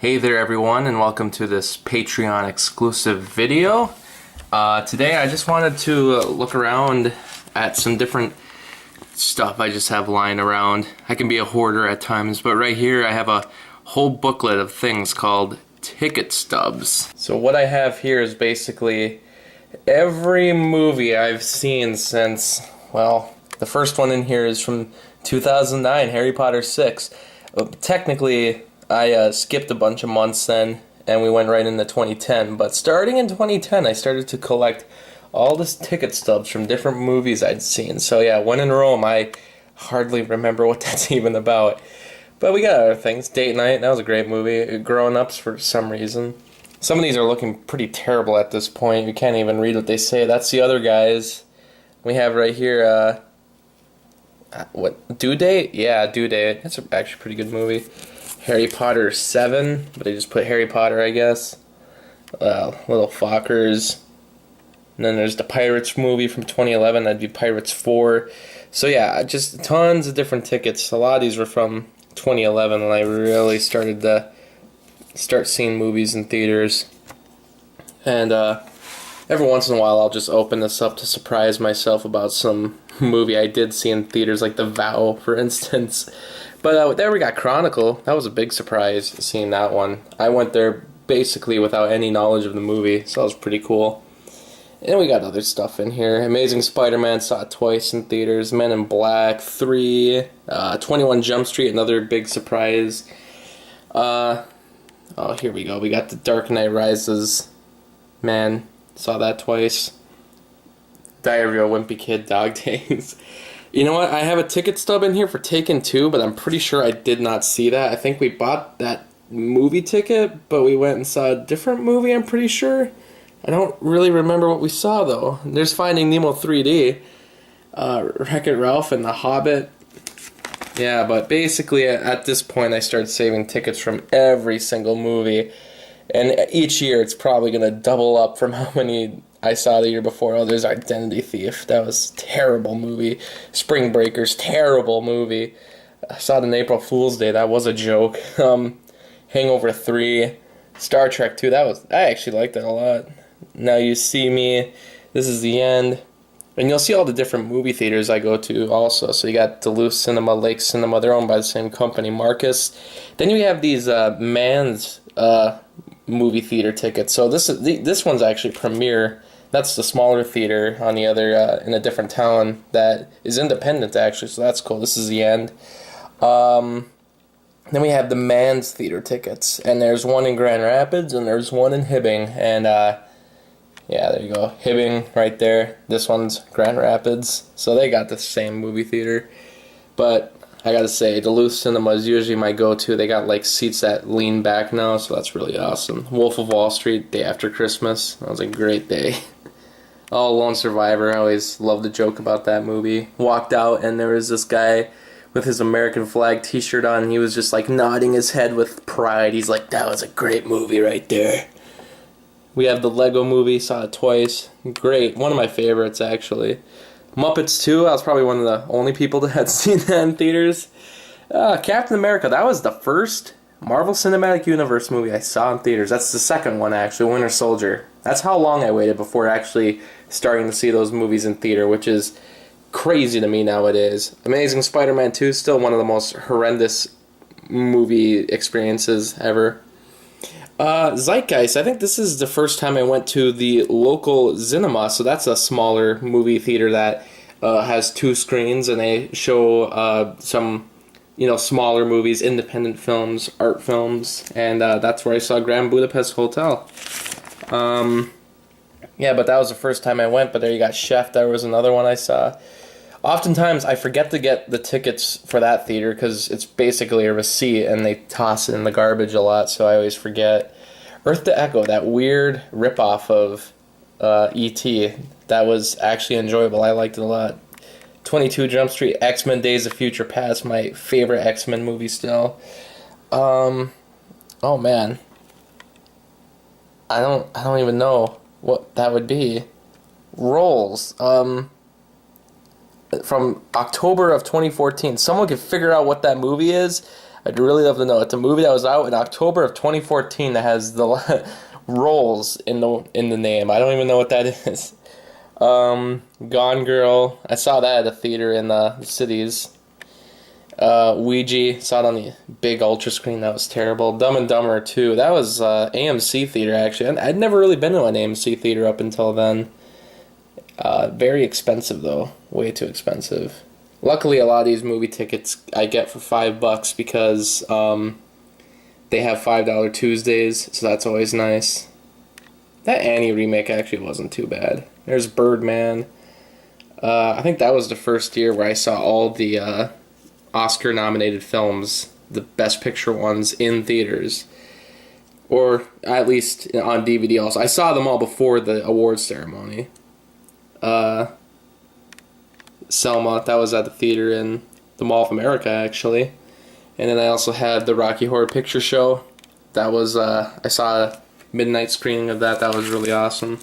Hey there everyone, and welcome to this Patreon exclusive video. Today I just wanted to look around at some different stuff I just have lying around. I can be a hoarder at times, but right here I have a whole booklet of things called ticket stubs. So what I have here is basically every movie I've seen since, well, the first one in here is from 2009, Harry Potter 6. Technically, I skipped a bunch of months then, and we went right into 2010. But starting in 2010, I started to collect all this ticket stubs from different movies I'd seen. So yeah, When in Rome, I hardly remember what that's even about. But we got other things. Date Night, that was a great movie. Grown Ups for some reason. Some of these are looking pretty terrible at this point. You can't even read what they say. That's the other guys. We have right here, what, Due Date? Yeah, Due Date. That's actually a pretty good movie. Harry Potter 7, but they just put Harry Potter, I guess. Little Fockers. And then there's the Pirates movie from 2011, that'd be Pirates 4. So yeah, just tons of different tickets. A lot of these were from 2011 when I really started to seeing movies in theaters. And every once in a while I'll just open this up to surprise myself about some movie I did see in theaters, like The Vow, for instance. But there we got Chronicle. That was a big surprise, seeing that one. I went there basically without any knowledge of the movie, so that was pretty cool. And we got other stuff in here. Amazing Spider-Man, saw it twice in theaters. Men in Black 3. 21 Jump Street, another big surprise. Oh, here we go. We got The Dark Knight Rises. Man, saw that twice. Diary of a Wimpy Kid, Dog Days. You know what? I have a ticket stub in here for Taken 2, but I'm pretty sure I did not see that. I think we bought that movie ticket, but we went and saw a different movie, I'm pretty sure. I don't really remember what we saw, though. There's Finding Nemo 3D, Wreck-It Ralph, and The Hobbit. Yeah, but basically at this point I started saving tickets from every single movie. And each year it's probably going to double up from how many I saw the year before. Oh, there's Identity Thief. That was a terrible movie. Spring Breakers, terrible movie. I saw it on April Fool's Day. That was a joke. Hangover 3. Star Trek 2. I actually liked that a lot. Now You See Me. This Is the End. And you'll see all the different movie theaters I go to also. So you got Duluth Cinema, Lake Cinema. They're owned by the same company, Marcus. Then you have these Mann's movie theater tickets. So this one's actually Premiere. That's the smaller theater on the other, in a different town that is independent, actually, so that's cool. This is the End. Then we have the Mann's theater tickets, and there's one in Grand Rapids, and there's one in Hibbing, and, yeah, there you go. Hibbing right there. This one's Grand Rapids, so they got the same movie theater. But I gotta say, Duluth Cinema is usually my go-to. They got, like, seats that lean back now, so that's really awesome. Wolf of Wall Street, day after Christmas. That was a great day. Oh, Lone Survivor. I always love to joke about that movie. Walked out, and there was this guy with his American flag t-shirt on, and he was just, like, nodding his head with pride. He's like, that was a great movie right there. We have the Lego Movie. Saw it twice. Great. One of my favorites, actually. Muppets 2. I was probably one of the only people that had seen that in theaters. Captain America. That was the first Marvel Cinematic Universe movie I saw in theaters. That's the second one, actually. Winter Soldier. That's how long I waited before actually starting to see those movies in theater, which is crazy to me nowadays. Amazing Spider-Man 2 is still one of the most horrendous movie experiences ever. Zeitgeist. I think this is the first time I went to the local cinema, so that's a smaller movie theater that has 2 screens, and they show some, smaller movies, independent films, art films, and that's where I saw Grand Budapest Hotel. Yeah, but that was the first time I went, but there you got Chef. There was another one I saw. Oftentimes, I forget to get the tickets for that theater because it's basically a receipt, and they toss it in the garbage a lot, so I always forget. Earth to Echo, that weird ripoff of E.T., that was actually enjoyable. I liked it a lot. 22 Jump Street, X-Men Days of Future Past, my favorite X-Men movie still. Oh, man. I don't even know what that would be. Rolls. From October of 2014. Someone could figure out what that movie is. I'd really love to know. It's a movie that was out in October of 2014 that has the roles in the name. I don't even know what that is. Gone Girl. I saw that at a theater in the cities. Ouija. Saw it on the big ultra screen. That was terrible. Dumb and Dumber 2. That was AMC theater, actually. I'd never really been to an AMC theater up until then. Very expensive, though. Way too expensive. Luckily, a lot of these movie tickets I get for $5 because they have $5 Tuesdays, so that's always nice. That Annie remake actually wasn't too bad. There's Birdman. I think that was the first year where I saw all the Oscar-nominated films, the Best Picture ones, in theaters. Or at least on DVD also. I saw them all before the awards ceremony. Selma, that was at the theater in the Mall of America, actually. And then I also had the Rocky Horror Picture Show. That was, I saw a midnight screening of that. That was really awesome.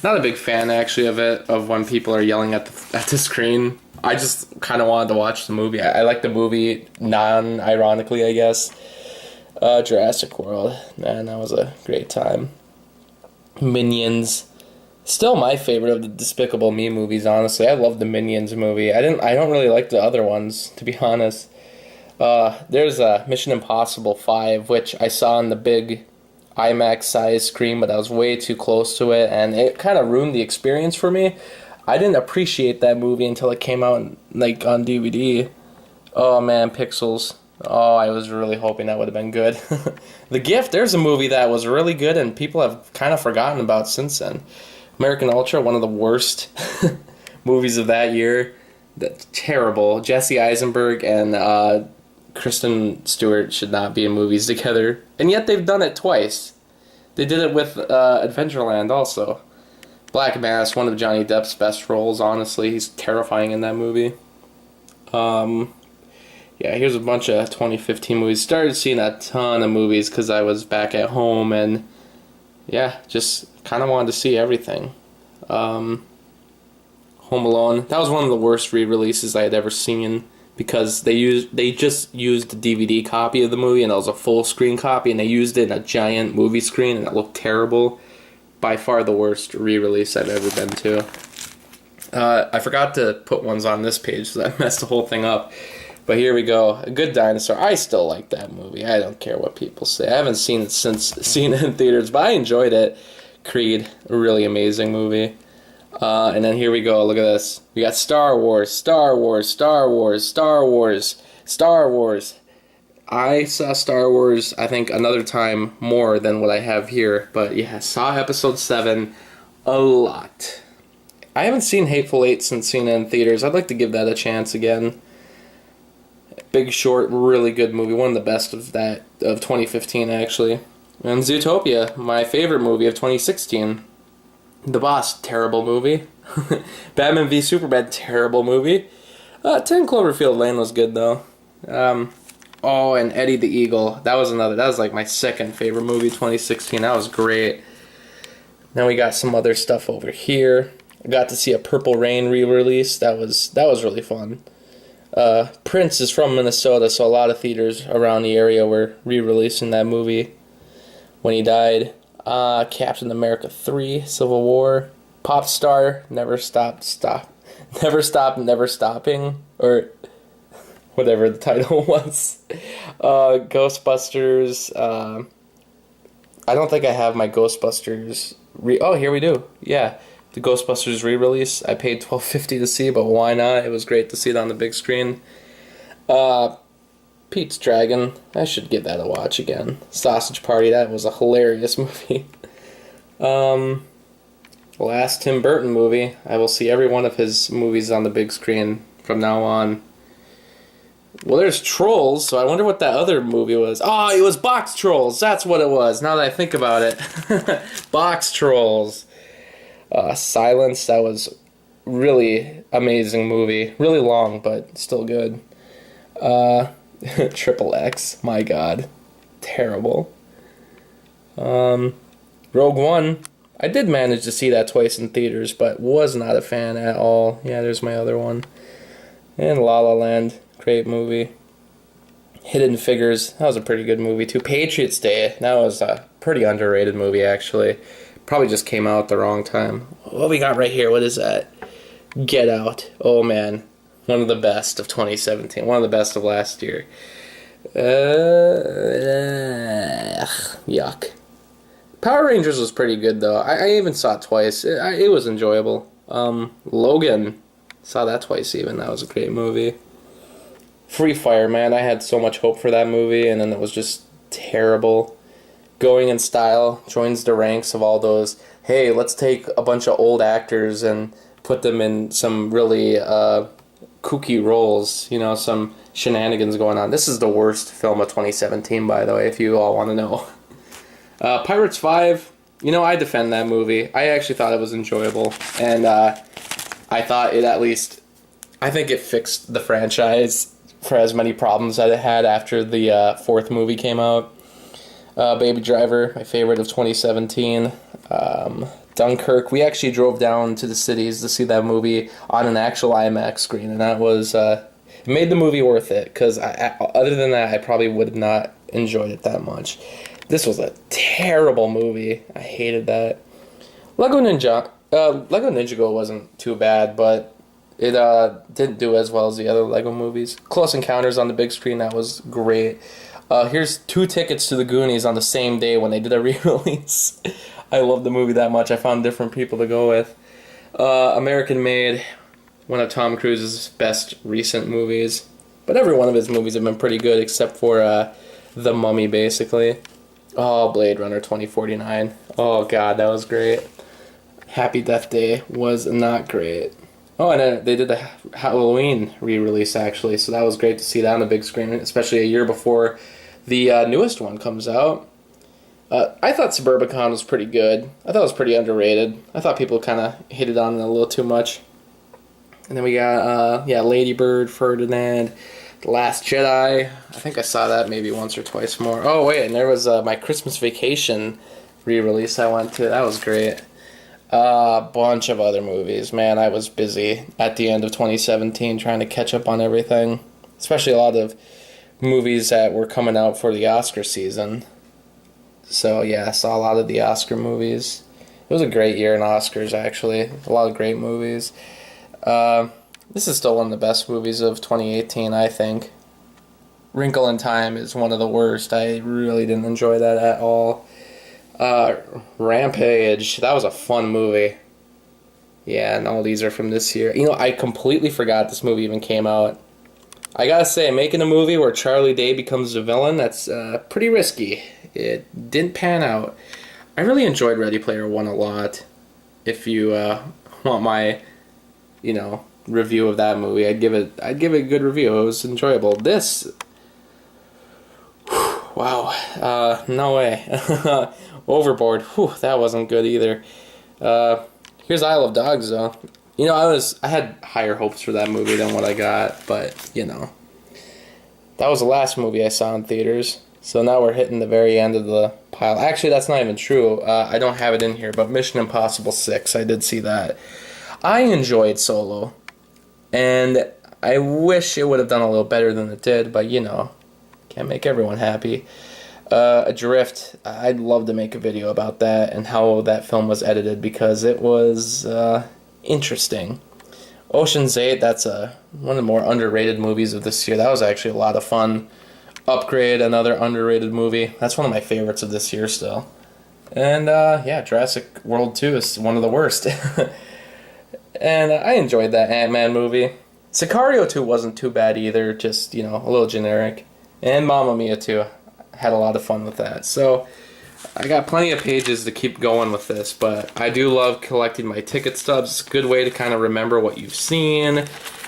Not a big fan, actually, of it, of when people are yelling at the screen. I just kind of wanted to watch the movie. I like the movie non-ironically, I guess. Jurassic World. Man, that was a great time. Minions. Still my favorite of the Despicable Me movies, honestly. I love the Minions movie. I don't really like the other ones, to be honest. There's Mission Impossible 5, which I saw on the big IMAX size screen, but I was way too close to it, and it kind of ruined the experience for me. I didn't appreciate that movie until it came out like on DVD. Oh man, Pixels. Oh, I was really hoping that would have been good. The Gift, there's a movie that was really good and people have kind of forgotten about since then. American Ultra, one of the worst movies of that year. That's terrible. Jesse Eisenberg and Kristen Stewart should not be in movies together. And yet they've done it twice. They did it with Adventureland also. Black Mass, one of Johnny Depp's best roles, honestly. He's terrifying in that movie. Yeah, here's a bunch of 2015 movies. Started seeing a ton of movies because I was back at home and, yeah, just kind of wanted to see everything. Home Alone. That was one of the worst re-releases I had ever seen because they just used the DVD copy of the movie and it was a full screen copy and they used it in a giant movie screen and it looked terrible. By far the worst re-release I've ever been to. I forgot to put ones on this page, so that messed the whole thing up. But here we go. A Good Dinosaur. I still like that movie. I don't care what people say. I haven't seen it in theaters, but I enjoyed it. Creed, a really amazing movie. And then here we go. Look at this. We got Star Wars, Star Wars, Star Wars, Star Wars, Star Wars. I saw Star Wars, I think, another time more than what I have here. But yeah, saw Episode 7 a lot. I haven't seen Hateful Eight since seeing it in theaters. I'd like to give that a chance again. Big Short, really good movie. One of the best of 2015, actually. And Zootopia, my favorite movie of 2016. The Boss, terrible movie. Batman v Superman, terrible movie. 10 Cloverfield Lane was good, though. Oh, and Eddie the Eagle. That was like my second favorite movie, 2016. That was great. Now we got some other stuff over here. I got to see a Purple Rain re-release. That was really fun. Prince is from Minnesota, so a lot of theaters around the area were re-releasing that movie when he died. Captain America 3, Civil War. Pop Star, Never Stop, Never Stopping, or whatever the title was. Ghostbusters. I don't think I have my Ghostbusters. Oh, here we do. Yeah, the Ghostbusters re-release. I paid $12.50 to see, but why not? It was great to see it on the big screen. Pete's Dragon. I should give that a watch again. Sausage Party. That was a hilarious movie. Last Tim Burton movie. I will see every one of his movies on the big screen from now on. Well, there's Trolls, so I wonder what that other movie was. Oh, it was Box Trolls. That's what it was, now that I think about it. Box Trolls. Silence, that was really amazing movie. Really long, but still good. Triple X, my god. Terrible. Rogue One. I did manage to see that twice in theaters, but was not a fan at all. Yeah, there's my other one. And La La Land. Great movie. Hidden Figures, that was a pretty good movie too. Patriots Day, that was a pretty underrated movie actually. Probably just came out at the wrong time. What we got right here, what is that? Get Out. Oh man, one of the best of 2017. One of the best of last year. Yuck. Power Rangers was pretty good though. I even saw it twice. It was enjoyable. Logan, saw that twice even. That was a great movie. Free Fire, man. I had so much hope for that movie, and then it was just terrible. Going in Style joins the ranks of all those, hey, let's take a bunch of old actors and put them in some really kooky roles, you know, some shenanigans going on. This is the worst film of 2017, by the way, if you all want to know. Pirates 5, you know, I defend that movie. I actually thought it was enjoyable, and I thought it at least, I think it fixed the franchise for as many problems that it had after the fourth movie came out. Baby Driver, my favorite of 2017. Dunkirk, we actually drove down to the cities to see that movie on an actual IMAX screen, and that was, it made the movie worth it, because other than that, I probably would have not enjoyed it that much. This was a terrible movie. I hated that. Lego Ninja Go wasn't too bad, but it didn't do as well as the other Lego movies. Close Encounters on the big screen, that was great. Here's 2 tickets to the Goonies on the same day when they did a re-release. I love the movie that much. I found different people to go with. American Made, one of Tom Cruise's best recent movies. But every one of his movies have been pretty good except for The Mummy, basically. Oh, Blade Runner 2049. Oh, God, that was great. Happy Death Day was not great. Oh, and then they did the Halloween re-release, actually, so that was great to see that on the big screen, especially a year before the newest one comes out. I thought Suburbicon was pretty good. I thought it was pretty underrated. I thought people kind of hit it on it a little too much. And then we got, Lady Bird, Ferdinand, The Last Jedi. I think I saw that maybe once or twice more. Oh, wait, and there was my Christmas Vacation re-release I went to. That was great. A bunch of other movies. Man, I was busy at the end of 2017 trying to catch up on everything. Especially a lot of movies that were coming out for the Oscar season. So, yeah, I saw a lot of the Oscar movies. It was a great year in Oscars, actually. A lot of great movies. This is still one of the best movies of 2018, I think. Wrinkle in Time is one of the worst. I really didn't enjoy that at all. Rampage, that was a fun movie. Yeah, and all these are from this year. You know, I completely forgot this movie even came out. I gotta say, making a movie where Charlie Day becomes the villain, that's pretty risky. It didn't pan out. I really enjoyed Ready Player One a lot. If you want my, review of that movie, I'd give it a good review. It was enjoyable. This, wow, no way. Overboard, that wasn't good either. Here's Isle of Dogs, though. You know, I had higher hopes for that movie than what I got, but, that was the last movie I saw in theaters. So now we're hitting the very end of the pile. Actually, that's not even true. I don't have it in here, but Mission Impossible 6, I did see that. I enjoyed Solo, and I wish it would have done a little better than it did, but, can't make everyone happy. Adrift, I'd love to make a video about that and how that film was edited because it was interesting. Ocean's 8, that's one of the more underrated movies of this year. That was actually a lot of fun. Upgrade, another underrated movie. That's one of my favorites of this year still. And, Jurassic World 2 is one of the worst. And I enjoyed that Ant-Man movie. Sicario 2 wasn't too bad either, just, a little generic. And Mamma Mia 2. Had a lot of fun with that. So, I got plenty of pages to keep going with this, but I do love collecting my ticket stubs. It's a good way to kind of remember what you've seen.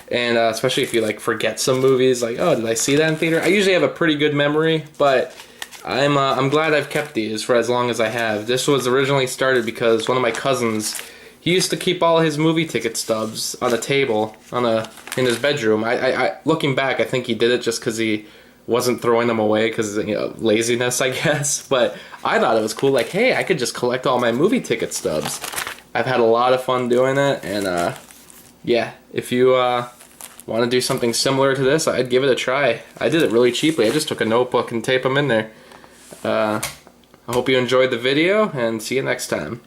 And especially if you forget some movies, did I see that in theater? I usually have a pretty good memory, but I'm glad I've kept these for as long as I have. This was originally started because one of my cousins, he used to keep all his movie ticket stubs on a table in his bedroom. I looking back, I think he did it just because he wasn't throwing them away because laziness, I guess. But I thought it was cool. Hey, I could just collect all my movie ticket stubs. I've had a lot of fun doing it, and yeah, if you want to do something similar to this, I'd give it a try. I did it really cheaply. I just took a notebook and taped them in there. I hope you enjoyed the video, and see you next time.